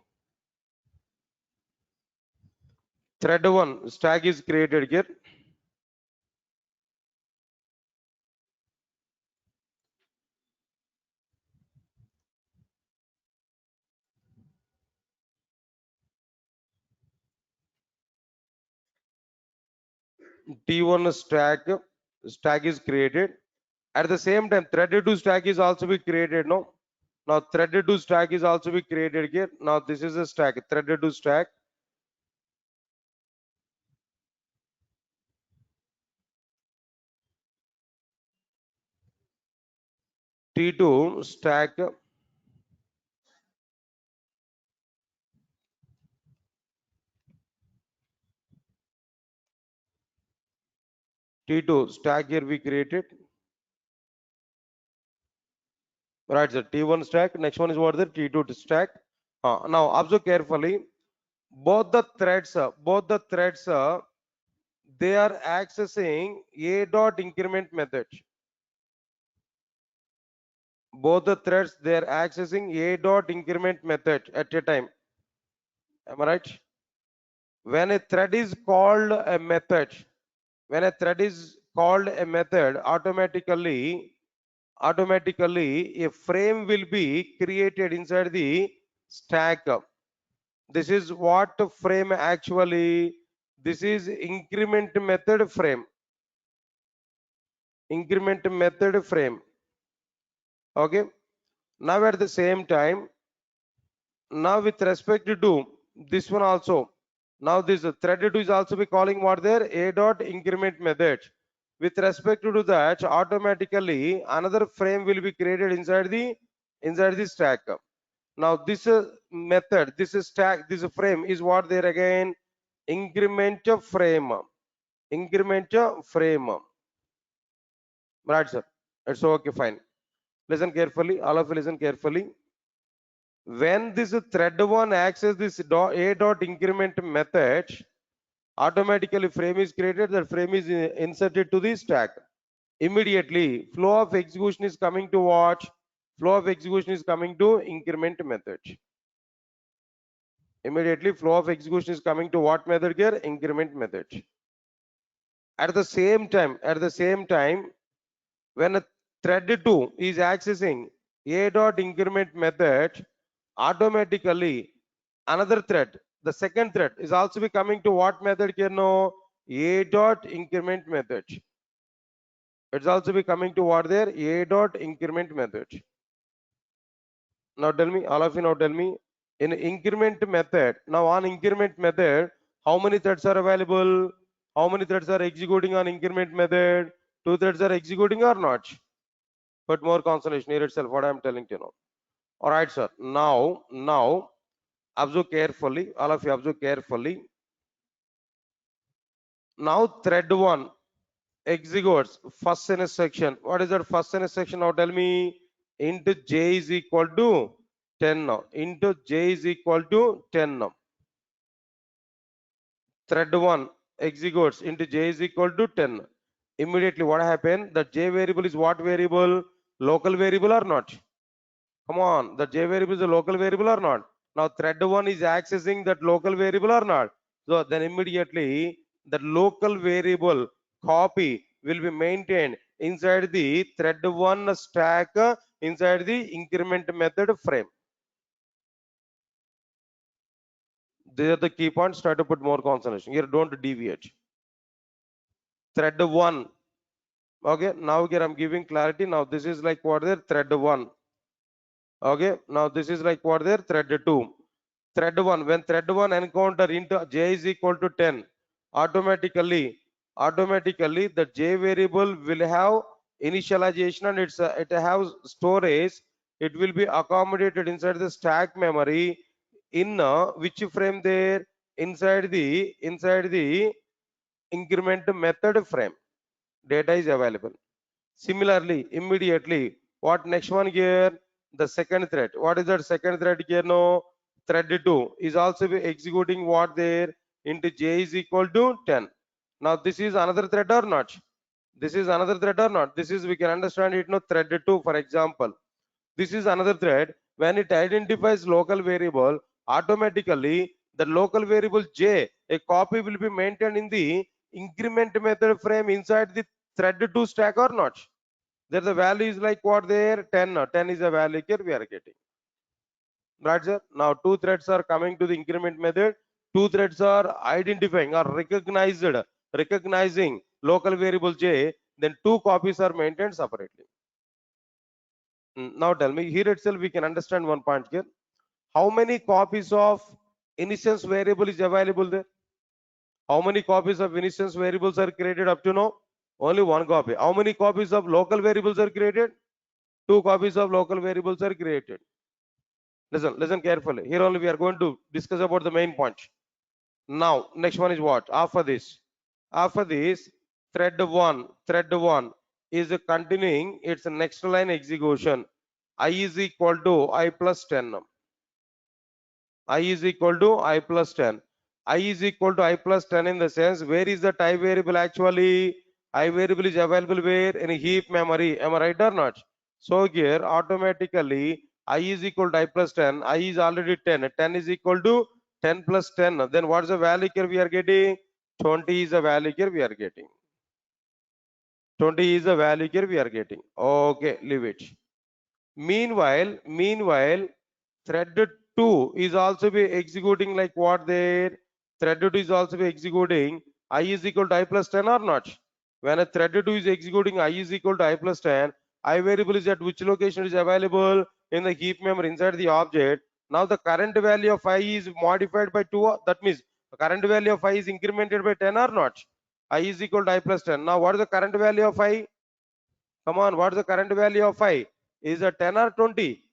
Thread 1 stack is created here. T1 stack is created. At the same time, thread 2 stack is also be created. No. Now thread 2 stack is also be created here. Now this is a stack. Thread 2 stack. T2 stack. T2 stack here we created. Right, sir. T1 stack. Next one is what the T2 stack. Now observe carefully. Both the threads, they are accessing a dot increment method. Both the threads, they are accessing a dot increment method at a time. Am I right? When a thread is called a method, when a thread is called a method, automatically a frame will be created inside the stack. This is what frame actually, this is increment method frame. Increment method frame. Okay. Now at the same time, now with respect to this one also, now this thread 2 is also be calling what there, a dot increment method. With respect to that, automatically another frame will be created inside the stack. Now this method, this stack, this frame is what there again, increment frame. Increment frame. Right, sir. It's okay, fine. Listen carefully. All of you listen carefully. When this thread 1 access this a dot increment method, automatically frame is created. That frame is inserted to the stack. Immediately, flow of execution is coming to what? Flow of execution is coming to increment method. Immediately, flow of execution is coming to what method here? Increment method. At the same time, when a thread 2 is accessing a dot increment method, automatically another thread, the second thread, is also be coming to what method here? No, a dot increment method. It's also be coming to what there? A dot increment method. Now tell me, all of you now tell me, in increment method, now on increment method, how many threads are available? How many threads are executing on increment method? 2 threads are executing or not? Put more concentration here itself, what I am telling you now. All right, sir. Now, observe carefully. All of you observe carefully. Now, thread 1 executes first in a section. What is that first in a section? Now, tell me, into j is equal to 10 now. Into j is equal to 10 now. Thread 1 executes into j is equal to 10. Immediately, what happened? The j variable is what variable? Local variable or not? Come on, the j variable is a local variable or not? Now thread 1 is accessing that local variable or not? So then immediately the local variable copy will be maintained inside the thread 1 stack, inside the increment method frame. These are the key points. Try to put more concentration. Here don't deviate. Thread 1. Okay, now here I'm giving clarity. Now this is like what there, thread 1. Okay, now this is like what there, thread 2. Thread 1, when thread 1 encounter into j is equal to 10, automatically the j variable will have initialization and it has storage. It will be accommodated inside the stack memory in which frame there, inside the increment method frame. Data is available. Similarly, immediately, what next one here? The second thread. What is that second thread here? No, thread 2 is also be executing what there into j is equal to 10. Now this is another thread or not? This is another thread or not? This is, we can understand it, no, thread 2 for example. This is another thread. When it identifies local variable, automatically the local variable j, a copy will be maintained in the increment method frame inside the thread 2 stack or not? There the value is like what there? 10. 10 is a value here we are getting. Right, sir? Now two threads are coming to the increment method. Two threads are identifying or recognizing local variable j. Then two copies are maintained separately. Now tell me, here itself we can understand one point here. How many copies of instance variable is available there? How many copies of instance variables are created up to now? Only one copy. How many copies of local variables are created? Two copies of local variables are created. Listen carefully. Here only we are going to discuss about the main point. Now, next one is what? After this, thread one is continuing its next line execution. I is equal to I plus 10. I is equal to I plus 10. I is equal to I plus 10 in the sense, where is that I variable actually? I variable is available where? In a heap memory. Am I right or not? So here automatically I is equal to I plus 10. I is already 10. 10 is equal to 10 plus 10. Then what is the value here we are getting? 20 is the value here we are getting. 20 is the value here we are getting. Okay, leave it. Meanwhile, thread 2 is also be executing like what there? Thread 2 is also be executing I is equal to I plus 10 or not? When a thread 2 is executing I is equal to I plus 10, I variable is at which location is available? In the heap memory inside the object. Now the current value of I is modified by 2. That means the current value of I is incremented by 10 or not? I is equal to I plus 10. Now what is the current value of I? Come on, what is the current value of I? Is it 10 or 20?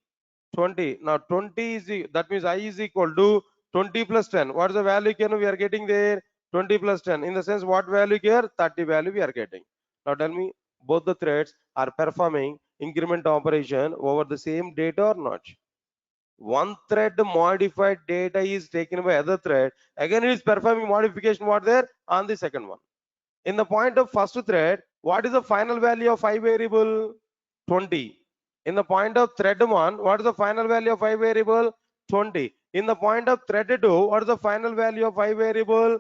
20. Now 20 is, that means I is equal to 20 plus 10. What is the value we are getting there? 20 plus 10. In the sense, what value here? 30 value we are getting. Now tell me, both the threads are performing increment operation over the same data or not? One thread modified data is taken by other thread. Again, it is performing modification what there on the second one. In the point of first thread, what is the final value of I variable? 20. In the point of thread 1, what is the final value of I variable? 20. In the point of thread 2, what is the final value of I variable?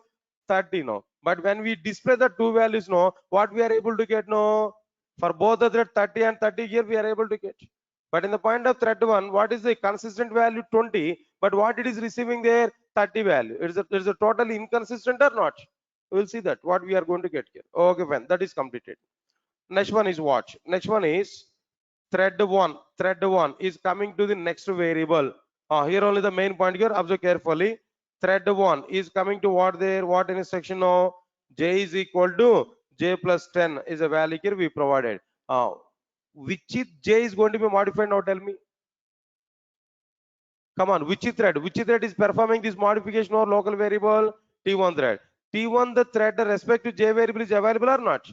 30 no. But when we display the two values no, what we are able to get no? For both the thread 30 and 30 here we are able to get. But in the point of thread 1, what is the consistent value? 20. But what it is receiving there? 30 value. It is a totally inconsistent or not? We'll see that what we are going to get here. Okay, fine. That is completed. Next one is what? Next one is thread 1. Thread 1 is coming to the next variable. Here only the main point here. Observe carefully. Thread 1 is coming to what there? What in a section of j is equal to j plus 10 is a value here we provided. Which j is going to be modified now? Tell me. Come on, which thread is performing this modification or local variable? T1 thread. T1 the thread respect to j variable is available or not?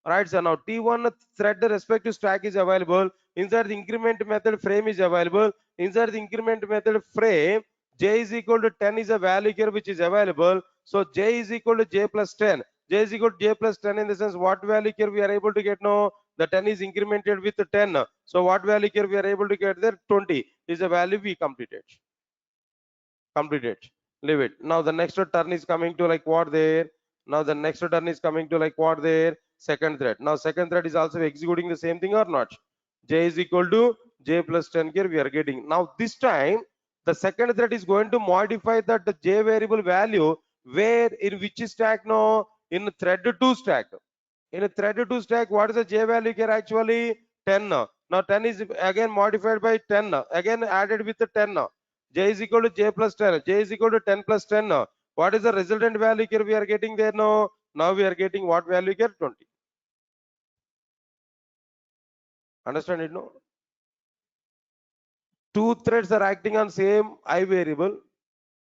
Right, so now T1 thread respect to stack is available. Inside the increment method frame is available. Inside the increment method frame, j is equal to 10 is a value here which is available. So j is equal to j plus 10. J is equal to j plus 10 in the sense what value here we are able to get now? The 10 is incremented with 10. So what value here we are able to get there? 20 is a value we completed. Leave it. Now the next turn is coming to like what there? Now the next turn is coming to like what there? Second thread. Now second thread is also executing the same thing or not? J is equal to j plus 10 here we are getting. Now this time the second thread is going to modify that the j variable value where in which stack no? In thread 2 stack. In a thread 2 stack, what is the j value here actually? 10. Now 10 is again modified by 10. Again added with the 10. J is equal to j plus 10. J is equal to 10 plus 10. What is the resultant value here we are getting there now? Now we are getting what value here? 20. Understand it no? Two threads are acting on same I variable.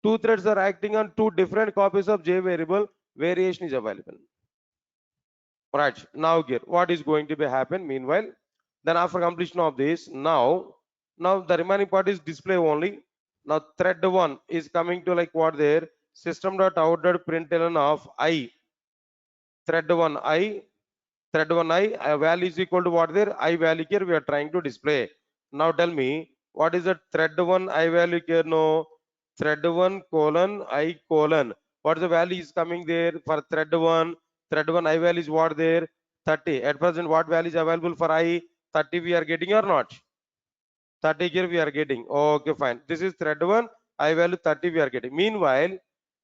Two threads are acting on two different copies of j variable. Variation is available. Right. Now here, what is going to be happen meanwhile? Then after completion of this, now the remaining part is display only. Now thread one is coming to like what there system dot out dot println of I thread one I thread one I value is equal to what there I value here we are trying to display. Now tell me what is the thread one I value here? No, thread one colon I colon. What is the value is coming there for thread one? Thread one I value is what there 30. At present, what value is available for I 30 we are getting or not? 30 here we are getting. Okay, fine. This is thread one. I value 30 we are getting.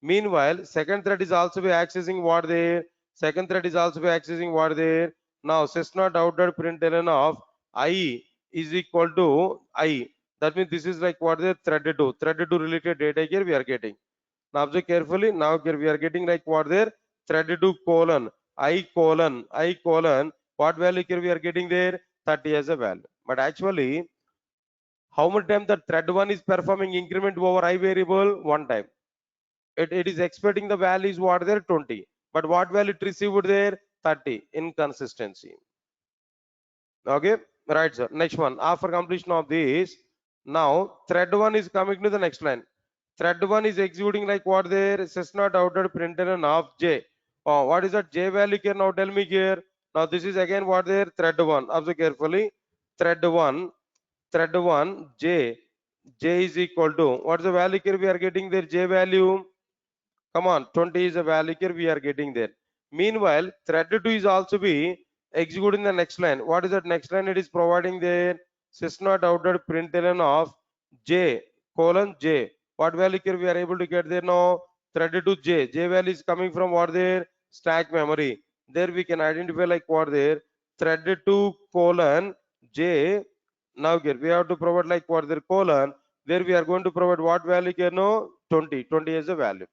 Meanwhile, second thread is also be accessing what there. Second thread is also be accessing what there. Now, sysnot out dot println of I is equal to I. That means this is like what the thread 2. Thread 2 related data here we are getting. Now observe carefully. Now here we are getting like what there thread 2 colon I colon. What value here we are getting there 30 as a value. But actually how much time the thread one is performing increment over I variable? One time. It is expecting the value is what there 20. But what value it received there? 30. Inconsistency. Okay. Right, sir. Next one. After completion of this, now thread one is coming to the next line. Thread one is executing like what there? Sysnot outed println of J. Oh, what is that J value here? Now tell me here. Now this is again what there? Thread one. Observe carefully. Thread 1 j is equal to what's the value here we are getting there j value, come on, 20 is a value here we are getting there. Meanwhile thread 2 is also be executing the next line. What is that next line? It is providing there sysnot out dot println of j colon j. What value here we are able to get there? Now thread 2 j value is coming from what there stack memory. There we can identify like what there thread 2 colon j. Now here we have to provide like what their colon. There we are going to provide what value here? No, 20 is a value.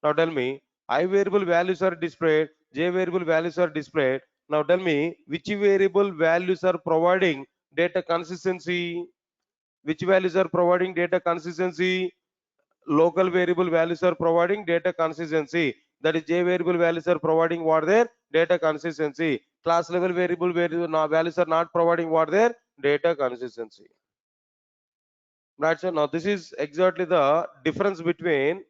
Now tell me, I variable values are displayed, j variable values are displayed. Now tell me which variable values are providing data consistency? Which values are providing data consistency? Local variable values are providing data consistency. That is j variable values are providing what their data consistency. Class level variable values are not providing what their data consistency. Right, so now this is exactly the difference between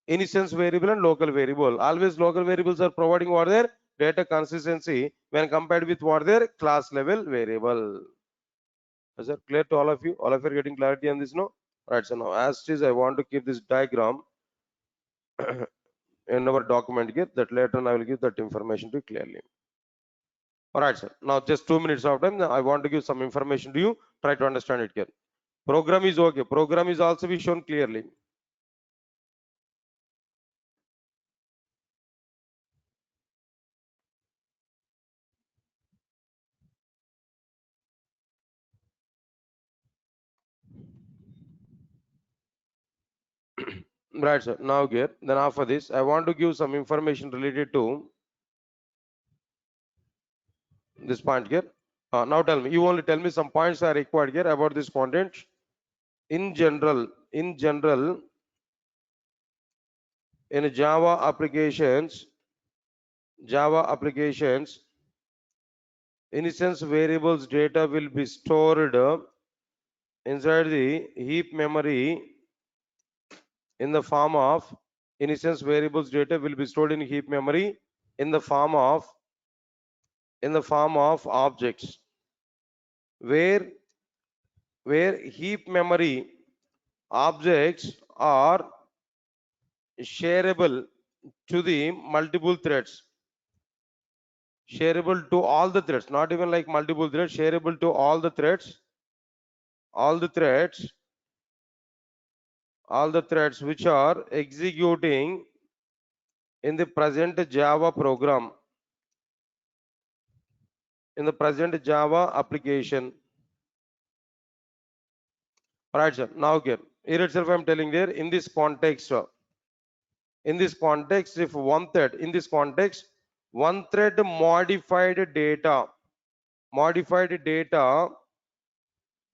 instance variable and local variable. Always local variables are providing what their data consistency when compared with what their class level variable. Is that clear to all of you? All of you are getting clarity on this, no? Right, so now as it is, I want to keep this diagram in our document here, that later on I will give that information to you clearly. All right, sir. Now just 2 minutes of time. I want to give some information to you. Try to understand it here. Program is okay. Program is also be shown clearly. Right, sir. Now here, then after this, I want to give some information related to this point here. Now tell me, you only tell me some points are required here about this content. In general, in Java applications, instance variables data will be stored inside the heap memory in the form of instance variables data will be stored in heap memory in the form of objects where heap memory objects are shareable to the multiple threads, shareable to all the threads, not even like multiple threads, shareable to all the threads, all the threads all the threads which are executing in the present Java program, in the present Java application. All right, sir. Now here itself I'm telling there in this context, if one thread, in this context, one thread modified data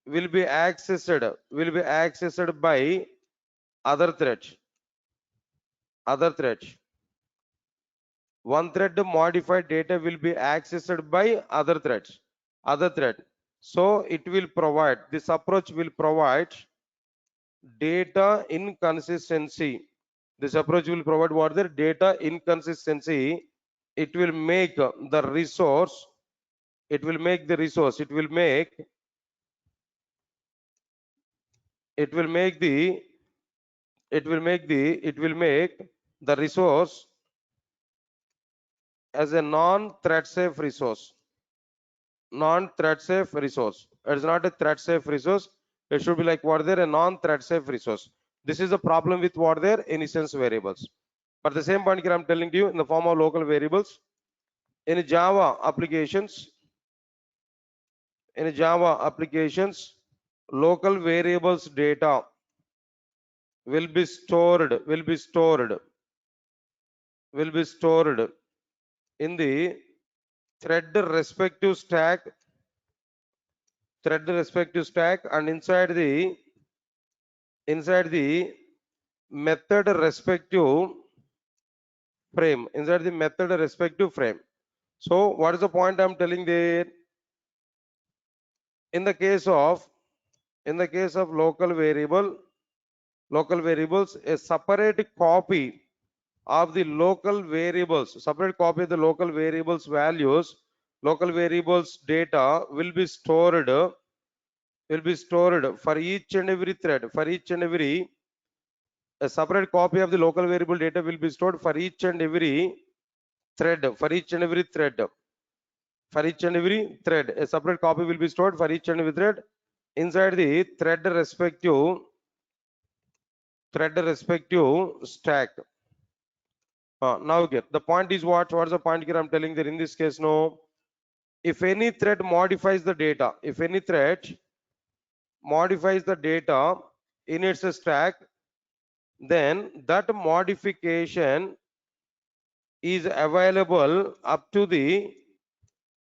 will be accessed by other threads one thread modified data will be accessed by other thread. So it will provide, this approach will provide data inconsistency. This approach will provide what? The data inconsistency. It will make the resource, it will make the resource, it will make the it will make the resource as a non-thread safe resource. Non-thread safe resource. It is not a thread safe resource. It should be like what there, a non-thread safe resource. This is a problem with what there, instance variables. But the same point here I'm telling you in the form of local variables. In Java applications, local variables data will be stored in the thread respective stack and inside the method respective frame, So what is the point I'm telling there? In the case of local variables, a separate copy of the local variables, values, local variables data will be stored for each and every thread. A separate copy of the local variable data will be stored for each and every thread. A separate copy will be stored for each and every thread inside the thread respective stack. Now again, the point is what is the point here I'm telling that in this case, no, if any thread modifies the data, in its stack, then that modification is available up to the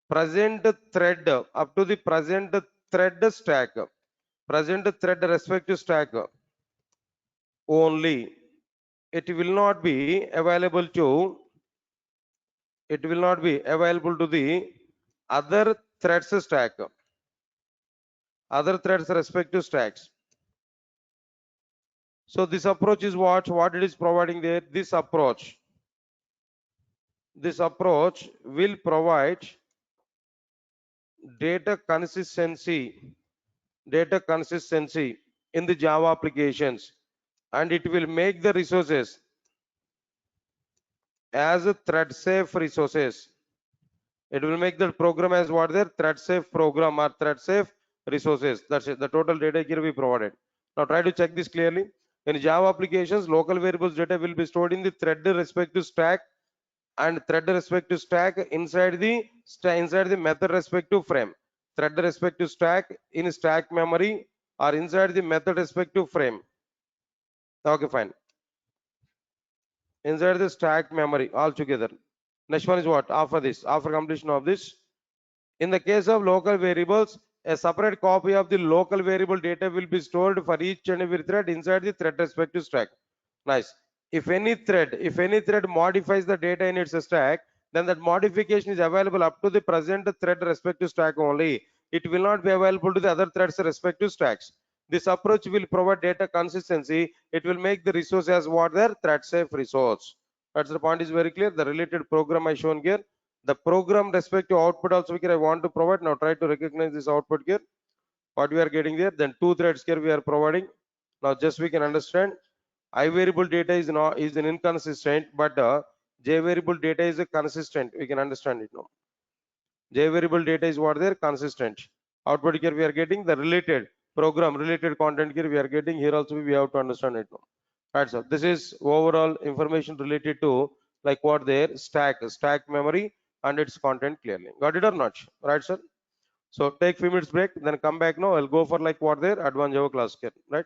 present thread respective stack only. It will not be available to the other threads respective stacks. So this approach is what it is providing there. This approach will provide data consistency in the Java applications, and it will make the resources as thread safe resources. It will make the program as what their thread safe program or thread safe resources. That's it. The total data here we provided. Now try to check this clearly. In Java applications, local variables data will be stored in the thread respective stack and thread respective stack inside the method respective frame. Thread respective stack in stack memory or inside the method respective frame. Okay, fine. Inside the stack memory altogether. Next one is what? After completion of this, in the case of local variables, a separate copy of the local variable data will be stored for each and every thread inside the thread respective stack. Nice. If any thread modifies the data in its stack, then that modification is available up to the present thread respective stack only. It will not be available to the other threads respective stacks. This approach will provide data consistency. It will make the resource as what their thread safe resource. That's the point is very clear. The related program I shown here. The program respective output also here I want to provide. Now try to recognize this output here. What we are getting there. Then two threads here we are providing. Now just we can understand. I variable data is an inconsistent, but J variable data is a consistent. We can understand it now. J variable data is what they're consistent. Output here we are getting the related program related content here we are getting here also we have to understand it now. Right, so this is overall information related to like what their stack memory and its content clearly. Got it or not? Right, sir. So take few minutes break, then come back now. I'll go for like what their advanced Java class here, right?